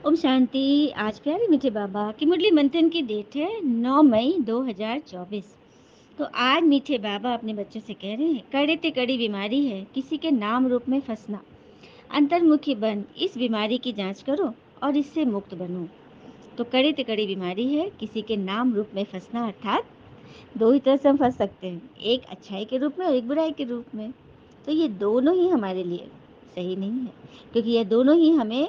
ओम शांति। आज प्यारे मीठे बाबा की मुरली मंथन की डेट है 9 मई 2024। तो आज मीठे बाबा अपने बच्चों से कह रहे हैं, कड़े ते कड़ी बीमारी है किसी के नाम रूप में फंसना। अंतर्मुखी बन इस बीमारी की जांच करो और इससे मुक्त बनो। तो कड़े ते कड़ी बीमारी है किसी के नाम रूप में फंसना, अर्थात दो ही तरह से हम फंस सकते हैं, एक अच्छाई के रूप में और एक बुराई के रूप में। तो ये दोनों ही हमारे लिए सही नहीं है, क्योंकि ये दोनों ही हमें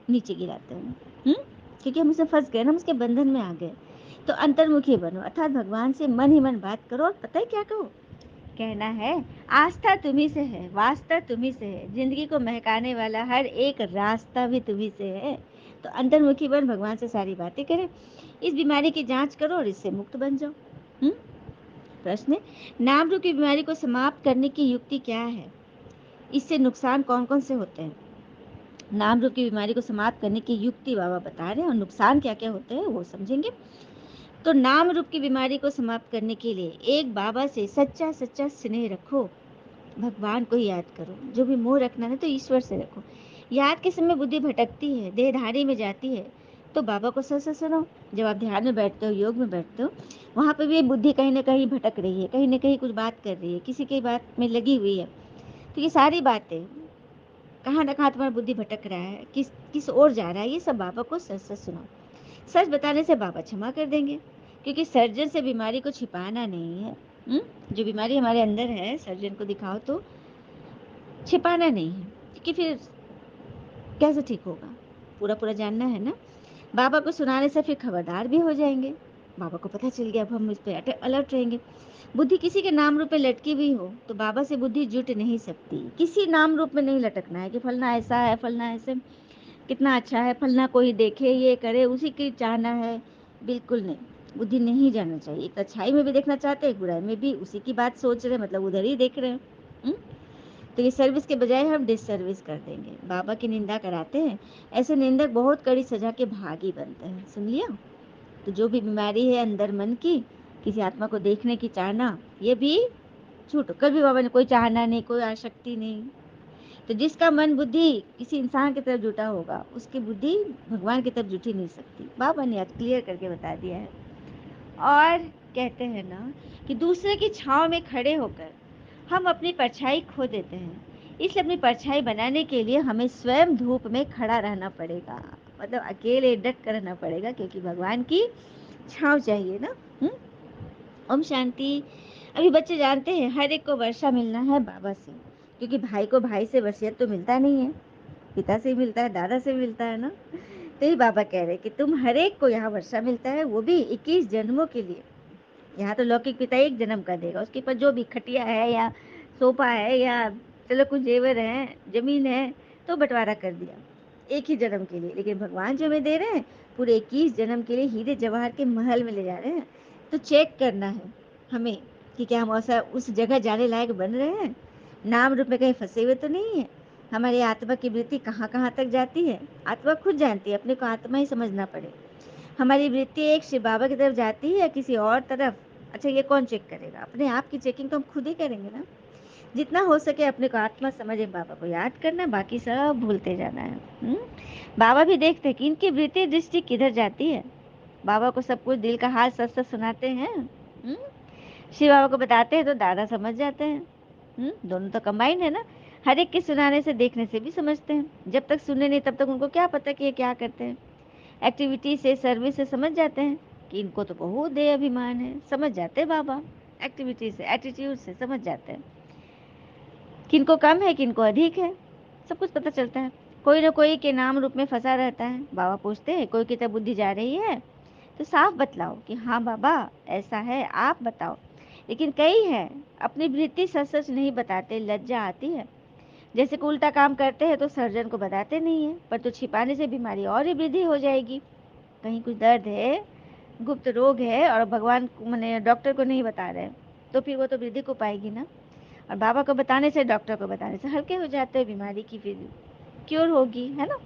नीचे गिराते हैं। हुँ? क्योंकि हम उसमें फँस गए ना, हम उसके बंधन में आ गए। तो अंतर्मुखी बनो, अर्थात भगवान से मन ही मन बात करो और पता है क्या कहो? कहना है, आस्था तुम्ही से है, वास्ता तुम्ही से है, ज़िंदगी को महकाने वाला हर एक रास्ता भी तुम्ही से है। तो अंतर्मुखी बन भगवान से सारी बातें करें, इस बीमारी की जाँच करो और इससे मुक्त बन जाओ। हुँ? प्रश्न है, नाम रूपी बीमारी को समाप्त करने की युक्ति क्या है? इससे नुकसान कौन-कौन से होते हैं? नाम रूप की बीमारी को समाप्त करने की युक्ति बाबा बता रहे हैं और नुकसान क्या क्या होते हैं वो समझेंगे। तो नाम रूप की बीमारी को समाप्त करने के लिए एक बाबा से सच्चा सच्चा स्नेह रखो, भगवान को ही याद करो। जो भी मोह रखना है तो ईश्वर से रखो। याद के समय बुद्धि भटकती है, देहधारी में जाती है, तो बाबा को सच सच सुनो। जब आप ध्यान में बैठते हो, योग में बैठते हो, वहाँ पे भी बुद्धि कहीं ना कहीं भटक रही है, कहीं ना कहीं कुछ बात कर रही है, किसी की बात में लगी हुई है। तो ये सारी बातें, कहाँ न कहाँ तुम्हारा बुद्धि भटक रहा है, किस किस ओर जा रहा है, ये सब बाबा को सच सच सुनाओ। सच बताने से बाबा क्षमा कर देंगे, क्योंकि सर्जन से बीमारी को छिपाना नहीं है। जो बीमारी हमारे अंदर है, सर्जन को दिखाओ तो छिपाना नहीं है, क्योंकि फिर कैसे ठीक होगा? पूरा पूरा जानना है ना। बाबा को सुनाने से फिर खबरदार भी हो जाएंगे। बाबा को पता चल गया, अब हम इस पे अलर्ट रहेंगे। बुद्धि किसी के नाम रूप में लटकी हुई हो तो बाबा से बुद्धि जुट नहीं सकती। किसी नाम रूप में नहीं लटकना है कि फलना ऐसा है, फलना ऐसे, कितना अच्छा है, फलना कोई देखे, ये करे, उसी की चाहना है। बिल्कुल नहीं, बुद्धि नहीं जाना चाहिए। एक अच्छाई में भी देखना चाहते हैं, एक बुराई में भी उसी की बात सोच रहे हैं, मतलब उधर ही देख रहे हैं। हुँ? तो ये सर्विस के बजाय हम डिससर्विस कर देंगे। बाबा की निंदा कराते हैं, ऐसे निंदक बहुत कड़ी सजा के भागी बनते हैं। सुन लिया? तो जो भी बीमारी है अंदर मन की, किसी आत्मा को देखने की चाहना, ये भी छूटो। कभी बाबा ने कोई चाहना नहीं, कोई आसक्ति नहीं। तो जिसका मन बुद्धि किसी इंसान की तरफ जुटा होगा, उसकी बुद्धि भगवान की तरफ जुट ही नहीं सकती। बाबा ने आज क्लियर करके बता दिया है। और कहते हैं ना कि दूसरे की छाँव में खड़े होकर हम अपनी परछाई खो देते हैं। इसलिए अपनी परछाई बनाने के लिए हमें स्वयं धूप में खड़ा रहना पड़ेगा, मतलब अकेले डट कर रहना पड़ेगा, क्योंकि भगवान की छाँव चाहिए ना। हुँ? ओम शांति। अभी बच्चे जानते हैं हर एक को वर्षा मिलना है बाबा से, क्योंकि भाई को भाई से वसीयत तो मिलता नहीं है, पिता से ही मिलता है, दादा से मिलता है ना। तो ये बाबा कह रहे हैं कि तुम हर एक को यहाँ वर्षा मिलता है, वो भी 21 जन्मों के लिए। यहाँ तो लौकिक पिता एक जन्म का देगा, उसके ऊपर जो भी खटिया है या सोफा है या चलो कुछ जेवर है, जमीन है, तो बंटवारा कर दिया एक ही जन्म के लिए। लेकिन भगवान जो हमें दे रहे हैं, पूरे 21 जन्म के लिए हीरे जवाहर के महल में ले जा रहे हैं। तो चेक करना है हमें कि क्या हम ऐसा उस जगह जाने लायक बन रहे हैं, नाम रूप में कहीं फंसे हुए तो नहीं है। हमारी आत्मा की वृत्ति कहाँ कहाँ तक जाती है, आत्मा खुद जानती है, अपने को आत्मा ही समझना पड़े। हमारी वृत्ति एक शिव बाबा की तरफ जाती है या किसी और तरफ? अच्छा, ये कौन चेक करेगा? अपने आप की चेकिंग तो हम खुद ही करेंगे ना। जितना हो सके अपने को आत्मा समझे बाबा को याद करना, बाकी सब भूलते जाना है। बाबा भी देखते हैं कि इनकी वृत्ति दृष्टि किधर जाती है। बाबा को सब कुछ दिल का हाल सच सच सुनाते हैं। शिव बाबा को बताते हैं तो दादा समझ जाते हैं। दोनों तो कंबाइंड है ना। हर एक के सुनाने से, देखने से भी समझते हैं। जब तक सुने नहीं तब तक उनको क्या पता कि ये क्या करते हैं। एक्टिविटी से, सर्विस से समझ जाते हैं कि इनको तो बहुत दे अभिमान है। समझ जाते हैं बाबा, एक्टिविटी से, एटीट्यूड से समझ जाते हैं किनको कम है, किनको अधिक है। सब कुछ पता चलता है। कोई ना कोई के नाम रूप में फंसा रहता है। बाबा पूछते हैं, कोई की तरफ बुद्धि जा रही है तो साफ बतलाओ कि हाँ बाबा ऐसा है, आप बताओ। लेकिन कई हैं अपनी वृत्ति सच सच नहीं बताते, लज्जा आती है। जैसे को उल्टा काम करते हैं तो सर्जन को बताते नहीं है, पर तो छिपाने से बीमारी और ही वृद्धि हो जाएगी। कहीं कुछ दर्द है, गुप्त रोग है, और भगवान माने डॉक्टर को नहीं बता रहे, तो फिर वो तो वृद्धि को पाएगी ना। और बाबा को बताने से, डॉक्टर को बताने से हल्के हो जाते हैं, बीमारी की फिर क्योर होगी, है ना।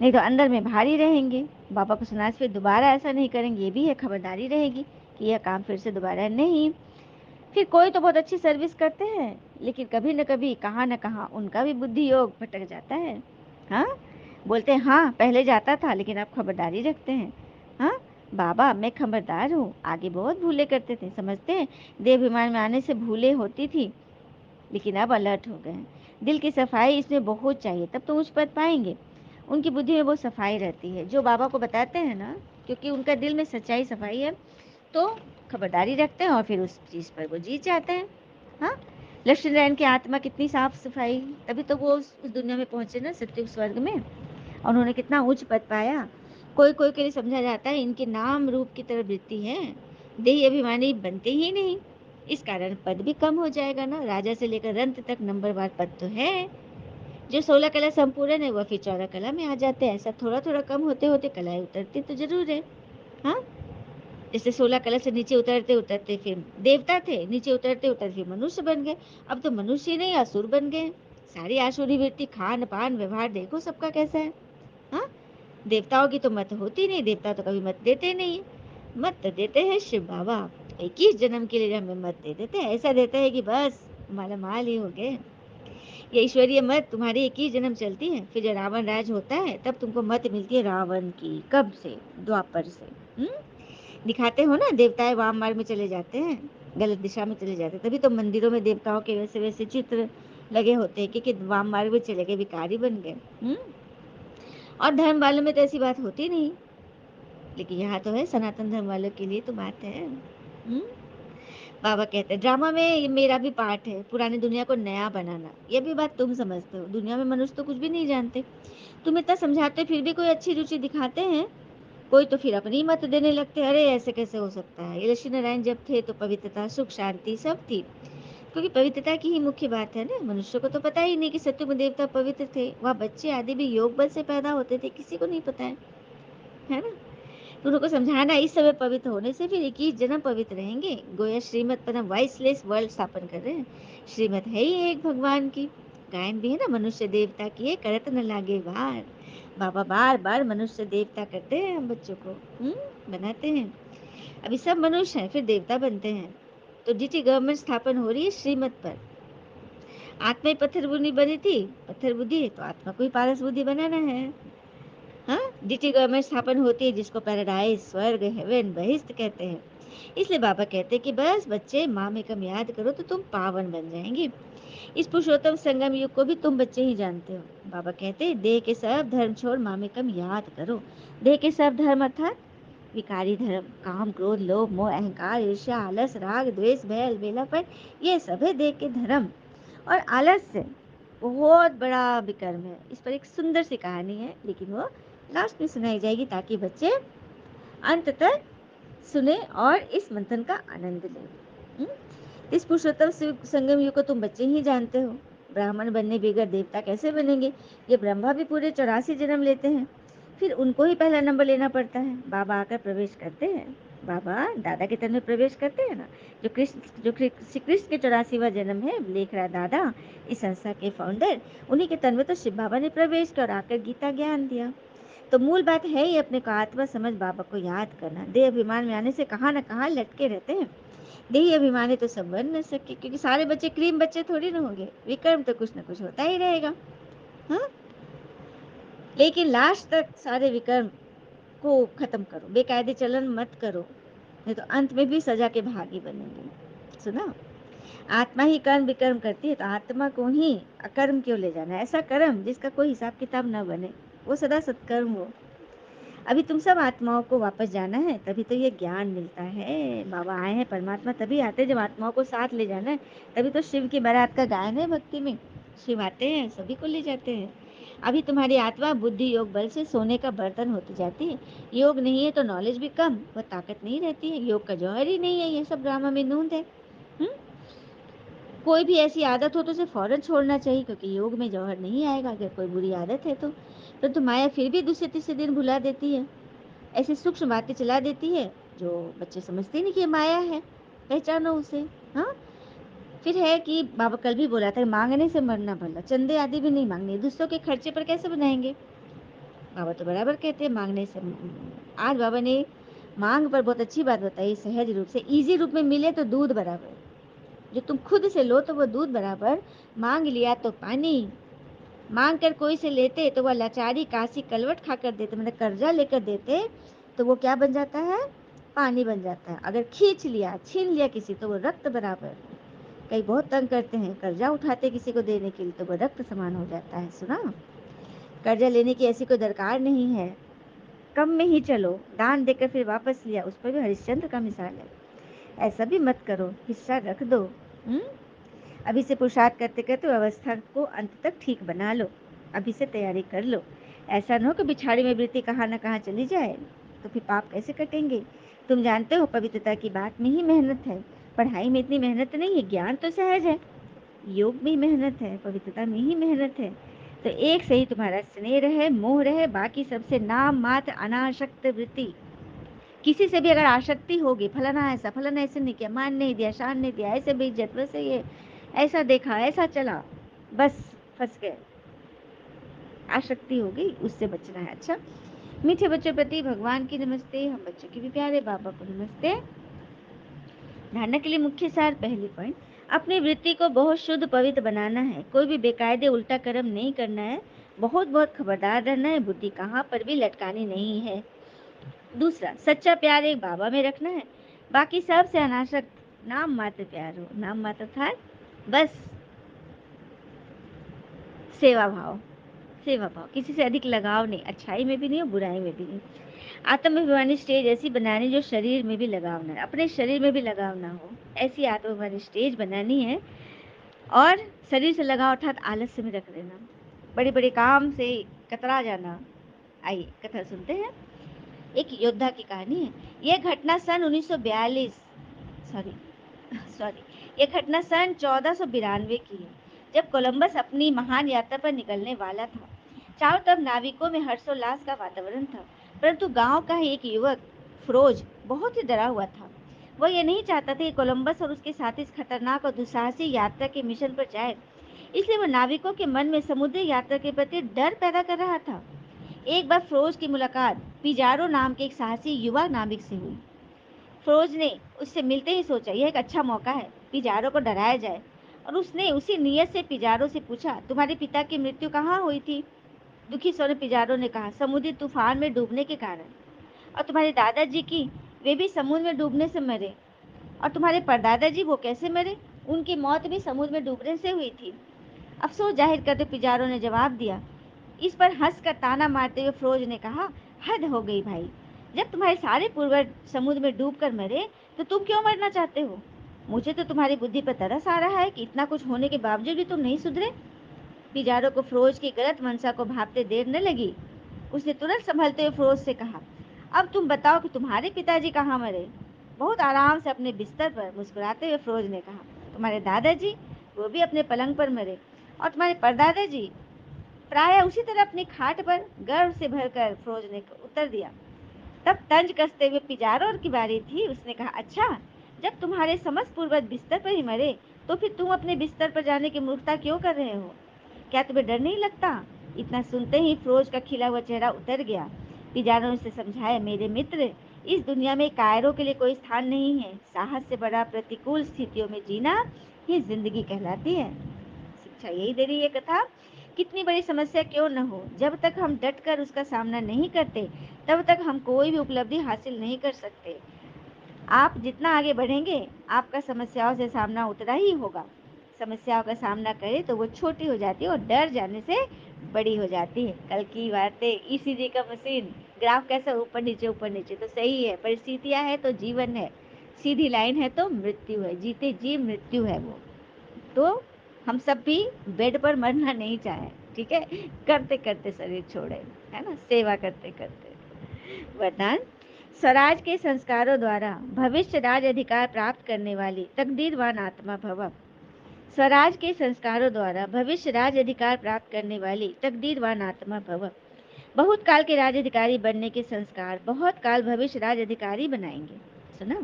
नहीं तो अंदर में भारी रहेंगे। बाबा को सुनाने से फिर दोबारा ऐसा नहीं करेंगे, ये भी है, खबरदारी रहेगी कि यह काम फिर से दोबारा नहीं। फिर कोई तो बहुत अच्छी सर्विस करते हैं, लेकिन कभी न कभी, कहाँ न कहाँ उनका भी बुद्धि योग भटक जाता है। हाँ, बोलते हैं हाँ पहले जाता था लेकिन अब खबरदारी रखते हैं। हाँ बाबा मैं खबरदार हूँ, आगे बहुत भूले करते थे, समझते हैं देवाभिमान में आने से भूले होती थी लेकिन अब अलर्ट हो गए हैं। दिल की सफाई इसमें बहुत चाहिए तब तो उच्च पद पाएंगे। उनकी बुद्धि में वो सफाई रहती है जो बाबा को बताते हैं ना, क्योंकि उनका दिल में सच्चाई सफाई है तो खबरदारी रखते हैं और फिर उस चीज़ पर वो जीत जाते हैं। हाँ लक्ष्मी नारायण की आत्मा कितनी साफ सफाई, तभी तो वो उस दुनिया में पहुंचे ना, सत्युग स्वर्ग में, और उन्होंने कितना उच्च पद पाया। कोई कोई के लिए समझा जाता है इनके नाम रूप की तरफ वृत्ति है, देही अभिमानी बनते ही नहीं, इस कारण पद भी कम हो जाएगा ना। राजा से लेकर रंत तक नंबरवार पद तो है। जो 16 कला संपूर्ण है वह फिर 14 कला में आ जाते हैं, ऐसा थोड़ा थोड़ा कम होते होते कलाएं उतरती तो जरूर है। हाँ जैसे 16 कला से नीचे उतरते उतरते फिर देवता थे, नीचे उतरते उतरते फिर मनुष्य बन गए, अब तो मनुष्य ही नहीं असुर बन गए। सारी आसुरी वृत्ति, खान पान व्यवहार देखो सबका कैसा है। हाँ देवताओं की तो मत होती नहीं, देवता तो कभी मत देते नहीं, मत तो देते हैं शिव बाबा, 21 जन्म के लिए हमें मत दे देते हैं, ऐसा देते हैं कि बस माला माल ही हो गए। ये ईश्वरीय मत तुम्हारी 21 जन्म चलती है, फिर जब रावण राज होता है तब तुमको मत मिलती है रावण की, कब से, द्वापर से। दिखाते हो ना देवताएं वाम मार्ग में चले जाते हैं, गलत दिशा में चले जाते हैं, तभी तो मंदिरों में देवताओं के वैसे वैसे चित्र लगे होते हैं कि वाम मार्ग में चले गए, भिखारी बन गए। और धर्म वालों में तो ऐसी बात होती नहीं, लेकिन यहाँ तो है सनातन धर्म वालों के लिए तो बात है। बाबा कहते हैं ड्रामा में ये मेरा भी पार्ट है, पुरानी दुनिया को नया बनाना। ये भी बात तुम समझते हो, दुनिया में मनुष्य तो कुछ भी नहीं जानते, तुम इतना समझाते फिर भी कोई अच्छी रुचि दिखाते हैं, कोई तो फिर अपनी मत देने लगते हैं, अरे ऐसे कैसे हो सकता है। ये लक्ष्मी नारायण जब थे तो पवित्रता सुख शांति सब थी, क्योंकि पवित्रता की ही मुख्य बात है ना। मनुष्य को तो पता ही नहीं कि सत्युग में देवता पवित्र थे, वह बच्चे आदि भी योग बल से पैदा होते थे, किसी को नहीं पता है ना। तो उनको समझाना इस समय पवित्र होने से फिर 21 जन्म पवित्र रहेंगे। गोया श्रीमत पर वॉइसलेस वर्ल्ड स्थापन कर रहे हैं, श्रीमत है ही एक भगवान की। गायन भी है ना, मनुष्य देवता किए करत न लागे बार। बाबा बार बार मनुष्य देवता करते हैं हम बच्चों को, बनाते हैं। अभी सब मनुष्य हैं फिर देवता बनते हैं। तो डीटी गवर्नमेंट स्थापन हो रही है श्रीमत पर। आत्मा ही पत्थर बुद्धि बनी थी, पत्थर बुद्धि तो आत्मा को ही पारस बुद्धि बनाना है। हाँ डीटी गवर्नमेंट स्थापन होती है जिसको पैराडाइज स्वर्ग हेवन बहिष्ठ कहते हैं। इसलिए बाबा कहते हैं कि बस बच्चे माँ में कम याद करो तो तुम पावन बन जाएंगे। इस पुरुषोत्तम संगम युग को भी तुम बच्चे ही जानते हो। बाबा कहते हैं देह के सब धर्म छोड़ माँ में कम याद करो। देह के सब धर्म अर्थात विकारी धर्म, काम क्रोध लोभ मोह अहंकार ईर्ष्या आलस राग द्वेष भय अलबेलापन, ये सब है देह के धर्म। और आलस्य बहुत बड़ा विकर्म है, इस पर एक सुंदर सी कहानी है लेकिन वो लास्ट में सुनाई जाएगी ताकि बच्चे अंत तक सुने और इस मंथन का आनंद लें। इस पुरुषोत्तम संगम युग को तुम बच्चे ही जानते हो। ब्राह्मण बनने बगैर देवता कैसे बनेंगे। ये ब्रह्मा भी पूरे 84 जन्म लेते हैं, फिर उनको ही पहला नंबर लेना पड़ता है। बाबा आकर प्रवेश करते हैं, बाबा दादा के तन में प्रवेश करते हैं ना। जो श्री कृष्ण के 84वां जन्म है, लेख रहा दादा इस संस्था के फाउंडर, उन्हीं के तन में तो शिव बाबा ने प्रवेश कर आकर गीता ज्ञान दिया। तो मूल बात है ही अपने को आत्मा समझ बाबा को याद करना। देह अभिमान में आने से कहाँ न कहाँ लटके रहते हैं। देही अभिमानी तो सब बन न सके, क्योंकि सारे बच्चे क्रीम बच्चे थोड़ी ना होंगे, विक्रम तो कुछ न कुछ होता ही रहेगा। हाँ लेकिन लास्ट तक सारे विक्रम को खत्म करो, बेकायदे चलन मत करो, नहीं तो अंत में भी सजा के भागी बनेंगे। सुना, आत्मा ही कर्म विकर्म करती है तो आत्मा को ही अकर्म क्यों ले जाना। ऐसा कर्म जिसका कोई हिसाब किताब न बने, वो सदा सत्कर्म हो। अभी तुम सब आत्माओं को वापस जाना है, तभी तो ये ज्ञान मिलता है। बाबा आए हैं, परमात्मा तभी आते हैं जब आत्माओं को साथ ले जाना है। तभी तो शिव की बारात का गायन है भक्ति में, शिव आते हैं सभी को ले जाते हैं। अभी तुम्हारी आत्मा बुद्धि योग बल से सोने का बर्तन होती जाती है। योग नहीं है तो नॉलेज भी कम, वह ताकत नहीं रहती है, योग का जौहर ही नहीं है, ये सब ड्रामा में नूंद है। हुँ? कोई भी ऐसी आदत हो तो उसे फौरन छोड़ना चाहिए, क्योंकि योग में जौहर नहीं आएगा अगर कोई बुरी आदत है तो। परंतु माया फिर भी दूसरे तीसरे दिन भुला देती है, ऐसी सूक्ष्म बातें चला देती है जो बच्चे समझते नहीं कि ये माया है, पहचानो उसे। हाँ फिर है कि बाबा कल भी बोला था मांगने से मरना भला, चंदे आदि भी नहीं मांगने, दूसरों के खर्चे पर कैसे बनाएंगे। बाबा तो बराबर कहते हैं मांगने से। आज बाबा ने मांग पर बहुत अच्छी बात बताई, सहज रूप से इजी रूप में मिले तो दूध बराबर, जो तुम खुद से लो तो वो दूध बराबर, मांग लिया तो पानी, मांग कर कोई से लेते तो वह लाचारी काशी कलवट खाकर देते, मतलब कर्जा लेकर देते तो वो क्या बन जाता है, पानी बन जाता है। अगर खींच लिया, छीन लिया किसी, तो वो रक्त बराबर। कई बहुत तंग करते हैं, कर्जा उठाते किसी को देने के लिए, तो वो रक्त समान हो जाता है। सुना, कर्जा लेने की ऐसी कोई दरकार नहीं है, कम में ही चलो। दान देकर फिर वापस लिया, उस पर भी हरिश्चंद्र का मिसाल है। ऐसा भी मत करो, हिस्सा रख दो। हम्म अभी से पुरुषार्थ करते करते व्यवस्था को अंत तक ठीक बना लो, अभी से तैयारी कर लो। ऐसा न हो कि बिछाड़ी में वृत्ति कहाँ न कहाँ चली जाए, तो फिर पाप कैसे कटेंगे। तुम जानते हो पवित्रता की बात में ही मेहनत है, पढ़ाई में इतनी मेहनत नहीं है, ज्ञान तो सहज है। योग में ही मेहनत है, पवित्रता में ही मेहनत है। तो एक से ही तुम्हारा स्नेह रहे, मोह रहे, बाकी सबसे नाम मात्र अनासक्त वृत्ति। किसी से भी अगर आसक्ति होगी, फलाना ऐसे नहीं किया, मान नहीं दिया, शान नहीं दिया, ऐसे बेइज्जत, वैसे ये, ऐसा देखा, ऐसा चला, बस फंस गए, आसक्ति हो गई, उससे बचना है। अच्छा, मीठे बच्चों प्रति भगवान की नमस्ते, हम बच्चों की भी प्यारे बाबा को नमस्ते। धारणा के लिए मुख्य सार, पहली पॉइंट, अपनी वृत्ति को बहुत शुद्ध पवित्र बनाना है, कोई भी बेकायदे उल्टा कर्म नहीं करना है, बहुत बहुत खबरदार रहना है, बुद्धि कहाँ पर भी लटकानी नहीं है। दूसरा, सच्चा प्यार एक बाबा में रखना है, बाकी सबसे अनासक्त, नाम मात्र प्यार हो, नाम मात्र था, बस सेवा भाव, सेवा भाव, किसी से अधिक लगाव नहीं, अच्छाई में भी नहीं और बुराई में भी नहीं। आत्माभिमानी स्टेज ऐसी बनानी जो शरीर में भी लगाव ना, अपने शरीर में भी लगाव ना हो, ऐसी आत्माभिमानी स्टेज बनानी है। और शरीर से लगाव अर्थात आलस्य में रख देना, बड़े बड़े काम से कतरा जाना। आइए कथा सुनते हैं। एक योद्धा की कहानी है। यह घटना सन 1942 सॉरी सॉरी यह घटना सन 1492 की है, जब कोलंबस अपनी महान यात्रा पर निकलने वाला था। चारों तरफ नाविकों में हर्षोल्लास का वातावरण था, परंतु गांव का ही एक युवक फ्रोज बहुत ही डरा हुआ था। वह यह नहीं चाहता था कि कोलंबस और उसके साथी इस खतरनाक और दुस्साहसी यात्रा के मिशन पर जाए, इसलिए वह नाविकों के मन में समुद्री यात्रा के प्रति डर पैदा कर रहा था। एक बार फ्रोज की मुलाकात पिजारो नाम के एक साहसी युवा नाविक से हुई। फ्रोज ने उससे मिलते ही सोचा यह एक अच्छा मौका है, पिजारो को डराया जाए, और उसने उसी नियत से पिजारो से पूछा, तुम्हारे पिता की मृत्यु कहाँ हुई थी। दुखी स्वर में पिजारो ने कहा, समुद्री तूफान में डूबने के कारण। और तुम्हारे दादाजी की, वे भी समुद्र में डूबने से मरे। और तुम्हारे परदादाजी, वो कैसे मरे। उनकी मौत भी समुद्र में डूबने से हुई थी। अफसोस जाहिर करते पिजारो ने जवाब दिया। इस पर हंसकर ताना मारते हुए फ्रोज ने कहा, हद हो गई भाई, जब तुम्हारे सारे पूर्वज समुद्र में डूबकर मरे, तो तुम क्यों मरना चाहते हो। मुझे तो तुम्हारी बुद्धि पर तरस आ रहा है कि इतना कुछ होने के बावजूद भी तुम नहीं सुधरे। पिजारो को फ्रोज की गलत मंशा को भांपते देर न लगी। उसने तुरंत संभलते हुए फ्रोज से कहा, अब तुम बताओ कि तुम्हारे पिताजी कहाँ मरे। बहुत आराम से अपने बिस्तर पर मुस्कुराते हुए फ्रोज ने कहा, तुम्हारे दादाजी, वो भी अपने पलंग पर मरे। और तुम्हारे परदादाजी, प्राय उसी तरह अपनी खाट पर। गर्व से भरकर फ्रोज ने उत्तर दिया। तब तंज कसते हुए पिजारो की बारी थी। उसने कहा, अच्छा, जब तुम्हारे समस्त पूर्वज बिस्तर पर ही मरे, तो फिर तुम अपने बिस्तर पर जाने की मूर्खता क्यों कर रहे हो। क्या तुम्हें डर नहीं लगता। इतना सुनते ही फ्रोज का खिला हुआ चेहरा उतर गया। पिजारो ने उसे समझाया, मेरे मित्र, इस दुनिया में कायरों के लिए कोई स्थान नहीं है। साहस से बड़ा प्रतिकूल स्थितियों में जीना ही जिंदगी कहलाती है। शिक्षा यही दे रही है कथा। कितनी बड़ी समस्या क्यों न हो, जब तक हम डट कर उसका सामना नहीं करते, तब तक हम कोई भी उपलब्धि हासिल नहीं कर सकते। आप जितना आगे बढ़ेंगे, आपका समस्याओं से सामना उतना ही होगा। समस्याओं का सामना करें तो वो छोटी हो जाती है और डर जाने से बड़ी हो जाती है। कल की बातें, ईसीजी का मशीन, ग्राफ कैसा ऊपर नीचे, तो सही है। परिस्थितियां है तो जीवन है, सीधी लाइन है तो मृत्यु है, जीते जी मृत्यु है वो। तो हम सब भी बेड पर मरना नहीं चाहे, ठीक है, करते करते शरीर छोड़े, है ना, सेवा करते करते। वरदान, स्वराज के संस्कारों द्वारा भविष्य राज अधिकार प्राप्त करने वाली तकदीरवान आत्मा भव। स्वराज के संस्कारों द्वारा भविष्य राज अधिकार प्राप्त करने वाली तकदीरवान आत्मा भव। बहुत काल के राज अधिकारी बनने के संस्कार बहुत काल भविष्य राज अधिकारी बनाएंगे। सुना,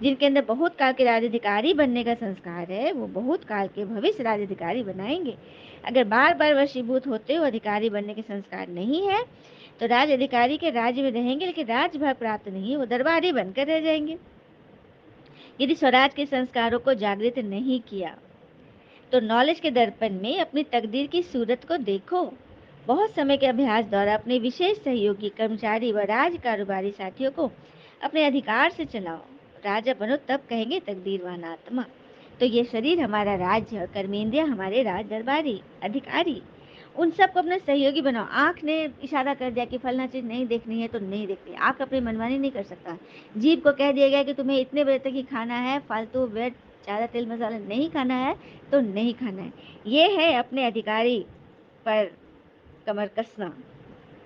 जिनके अंदर बहुत काल के राजाधिकारी बनने का संस्कार है, वो बहुत काल के भविष्य राजाधिकारी बनाएंगे। अगर बार बार वशीभूत होते हो अधिकारी बनने के संस्कार नहीं है, तो राज अधिकारी के राज्य में रहेंगे, लेकिन राजभाग प्राप्त नहीं है, वो दरबारी बनकर रह जाएंगे। यदि स्वराज के संस्कारों को जागृत नहीं किया, तो नॉलेज के दर्पण में अपनी तकदीर की सूरत को देखो। बहुत समय के अभ्यास द्वारा अपने विशेष सहयोगी कर्मचारी व राज कारोबारी साथियों को अपने अधिकार से चलाओ। राजा बनो तब कहेंगे तकदीरवान आत्मा। तो ये शरीर हमारा राज्य और कर्मेंद्रिया हमारे राज दरबारी अधिकारी। उन सबको अपना सहयोगी बनाओ। आँख ने इशारा कर दिया कि फलना चीज़ नहीं देखनी है तो नहीं देखनी है। आँख अपनी मनमानी नहीं कर सकता। जीभ को कह दिया गया कि तुम्हें इतने बजे तक ही खाना है, फालतू व्यर्थ ज़्यादा तेल मसाला नहीं खाना है तो नहीं खाना है। ये है अपने अधिकारी पर कमर कसना।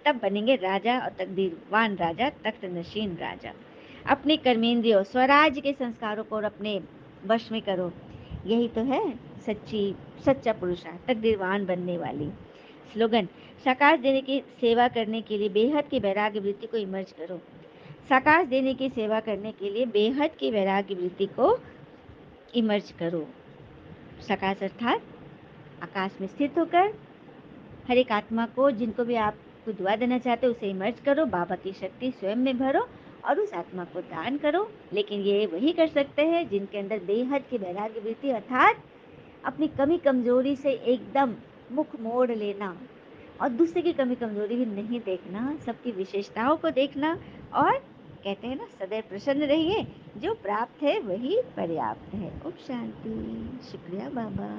तब बनेंगे राजा और तकदीरवान राजा, तख्त नशीन राजा। अपने कर्मेंद्रियों, स्वराज के संस्कारों को और अपने वश में करो। यही तो है सच्ची सच्चा पुरुषार्थ, तकदीरवान बनने वाली। स्लोगन: साकाश देने की सेवा करने के लिए बेहद की वैराग्य वृत्ति को इमर्ज करो। साकाश देने की सेवा करने के लिए बेहद की वैराग्य वृत्ति को इमर्ज करो। साकाश अर्थात आकाश में स्थित होकर हर एक आत्मा को, जिनको भी आप कोई दुआ देना चाहते हो, उसे इमर्ज करो, बाबा की शक्ति स्वयं में भरो और उस आत्मा को दान करो। लेकिन ये वही कर सकते हैं जिनके अंदर बेहद की वैराग्य वृत्ति, अर्थात अपनी कमी कमजोरी से एकदम मुख मोड़ लेना और दूसरे की कमी कमजोरी भी नहीं देखना, सबकी विशेषताओं को देखना। और कहते हैं ना, सदैव प्रसन्न रहिए, जो प्राप्त है वही पर्याप्त है। ओम शांति। शुक्रिया बाबा।